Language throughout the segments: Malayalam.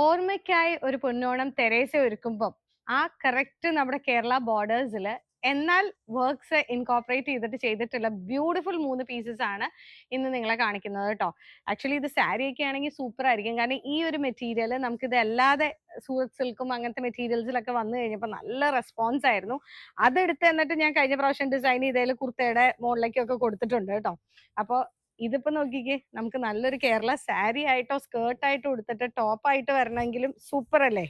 ഓർമ്മയ്ക്കായി ഒരു പൊന്നോണം തെരേസ ഒരുക്കുമ്പം ആ കറക്റ്റ് നമ്മുടെ കേരള ബോർഡേഴ്സിൽ എന്നാൽ വർക്ക്സ് ഇൻകോപ്പറേറ്റ് ചെയ്തിട്ടുള്ള ബ്യൂട്ടിഫുൾ 3 പീസസ് ആണ് ഇന്ന് നിങ്ങളെ കാണിക്കുന്നത് കേട്ടോ. ആക്ച്വലി ഇത് സാരി ഒക്കെ ആണെങ്കിൽ സൂപ്പർ ആയിരിക്കും, കാരണം ഈ ഒരു മെറ്റീരിയൽ നമുക്കിത് അല്ലാതെ സൂറത്ത് സിൽക്കും അങ്ങനത്തെ മെറ്റീരിയൽസിലൊക്കെ വന്നു കഴിഞ്ഞപ്പോൾ നല്ല റെസ്പോൺസ് ആയിരുന്നു. അതെടുത്ത് എന്നിട്ട് ഞാൻ കഴിഞ്ഞ പ്രാവശ്യം ഡിസൈൻ ചെയ്തതിൽ കുർത്തയുടെ മുകളിലേക്കൊക്കെ കൊടുത്തിട്ടുണ്ട് കേട്ടോ. അപ്പോൾ ഇതിപ്പോ നോക്കിക്കേ, നമുക്ക് നല്ലൊരു കേരള സാരി ആയിട്ടോ സ്കേർട്ടായിട്ടോ എടുത്തിട്ട് ടോപ്പായിട്ട് വരണമെങ്കിലും സൂപ്പർ അല്ലേ?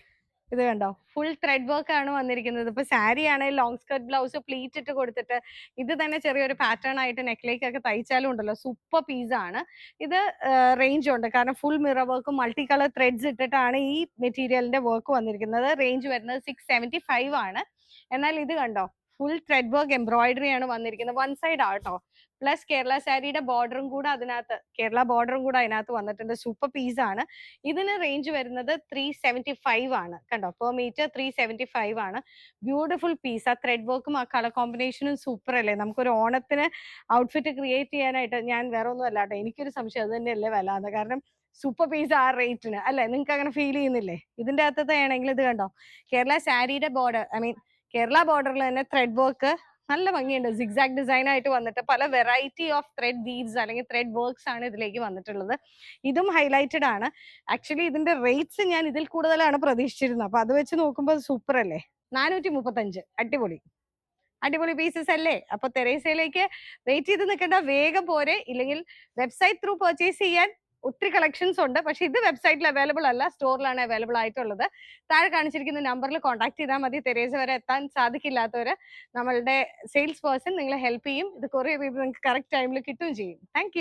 ഇത് കണ്ടോ, ഫുൾ ത്രെഡ് വർക്ക് ആണ് വന്നിരിക്കുന്നത്. ഇപ്പൊ സാരി ആണെങ്കിൽ ലോങ് സ്കേർട്ട് ബ്ലൗസ് പ്ലീറ്റ് ഇട്ട് കൊടുത്തിട്ട് ഇത് തന്നെ ചെറിയൊരു പാറ്റേൺ ആയിട്ട് നെക്ലേക്കൊക്കെ തയ്ച്ചാലും ഉണ്ടല്ലോ, സൂപ്പർ പീസ് ആണ് ഇത്. റേഞ്ച് ഉണ്ട്, കാരണം ഫുൾ മിറർ വർക്കും മൾട്ടി കളർ ത്രെഡ്സ് ഇട്ടിട്ടാണ് ഈ മെറ്റീരിയലിന്റെ വർക്ക് വന്നിരിക്കുന്നത്. റേഞ്ച് വരുന്നത് 675 ആണ്. എന്നാൽ ഇത് കണ്ടോ, ഫുൾ ത്രെഡ് വർക്ക് എംബ്രോയിഡറി ആണ് വന്നിരിക്കുന്നത്. വൺ സൈഡ് ആട്ടോ, പ്ലസ് കേരള സാരിയുടെ ബോർഡറും കൂടെ അതിനകത്ത്, കേരള ബോർഡറും കൂടെ അതിനകത്ത് വന്നിട്ടുണ്ട്. സൂപ്പർ പീസ് ആണ്. ഇതിന് റേഞ്ച് വരുന്നത് 375 ആണ്. കണ്ടോ, പെർ മീറ്റർ 375 ആണ്. Beautiful piece. ആ ത്രെഡ് വർക്കും ആ കളർ കോമ്പിനേഷനും സൂപ്പർ അല്ലേ? നമുക്കൊരു ഓണത്തിന് ഔട്ട്ഫിറ്റ് ക്രിയേറ്റ് ചെയ്യാനായിട്ട്, ഞാൻ വേറെ ഒന്നും അല്ലാട്ടോ, എനിക്കൊരു സംശയം അത് തന്നെയല്ലേ വില എന്ന്. കാരണം സൂപ്പർ പീസ് ആ റേറ്റിന് അല്ലെ? നിങ്ങൾക്ക് അങ്ങനെ ഫീൽ ചെയ്യുന്നില്ലേ? ഇതിന്റെ അകത്തത്തെ ആണെങ്കിൽ ഇത് കണ്ടോ, കേരള സാരിയുടെ ബോർഡർ, ഐ മീൻ കേരള ബോർഡറിൽ തന്നെ ത്രെഡ് വർക്ക് നല്ല ഭംഗിയുണ്ട്. സിഗ്സാഗ് ഡിസൈൻ ആയിട്ട് വന്നിട്ട് പല വെറൈറ്റി ഓഫ് ത്രെഡ് ബീഡ്സ് അല്ലെങ്കിൽ ത്രെഡ് വർക്ക്സ് ആണ് ഇതിലേക്ക് വന്നിട്ടുള്ളത്. ഇതും ഹൈലൈറ്റഡ് ആണ്. ആക്ച്വലി ഇതിന്റെ റേറ്റ്സ് ഞാൻ ഇതിൽ കൂടുതലാണ് പ്രതീക്ഷിച്ചിരുന്നത്. അപ്പൊ അത് വെച്ച് നോക്കുമ്പോൾ സൂപ്പർ അല്ലേ? 435. അടിപൊളി അടിപൊളി പീസസ് അല്ലേ? അപ്പൊ തെരേസയിലേക്ക് വെയിറ്റ് ചെയ്ത് നിൽക്കേണ്ട, വേഗം പോരെ. ഇല്ലെങ്കിൽ വെബ്സൈറ്റ് ത്രൂ പർച്ചേസ് ചെയ്യാൻ ഒത്തിരി കളക്ഷൻസ് ഉണ്ട്, പക്ഷെ ഇത് വെബ്സൈറ്റിൽ അവൈലബിൾ അല്ല, സ്റ്റോറിലാണ് അവൈലബിൾ ആയിട്ടുള്ളത്. താഴെ കാണിച്ചിരിക്കുന്ന നമ്പറിൽ കോൺടാക്ട് ചെയ്താൽ മതി. തെരേസ വരെ എത്താൻ സാധിക്കില്ലാത്തവര് നമ്മളുടെ സെയിൽസ് പേഴ്സൺ നിങ്ങളെ ഹെൽപ്പ് ചെയ്യും. ഇത് കൊറിയർ ചെയ്ത് നിങ്ങൾക്ക് കറക്റ്റ് ടൈമിൽ കിട്ടുകയും ചെയ്യും. താങ്ക്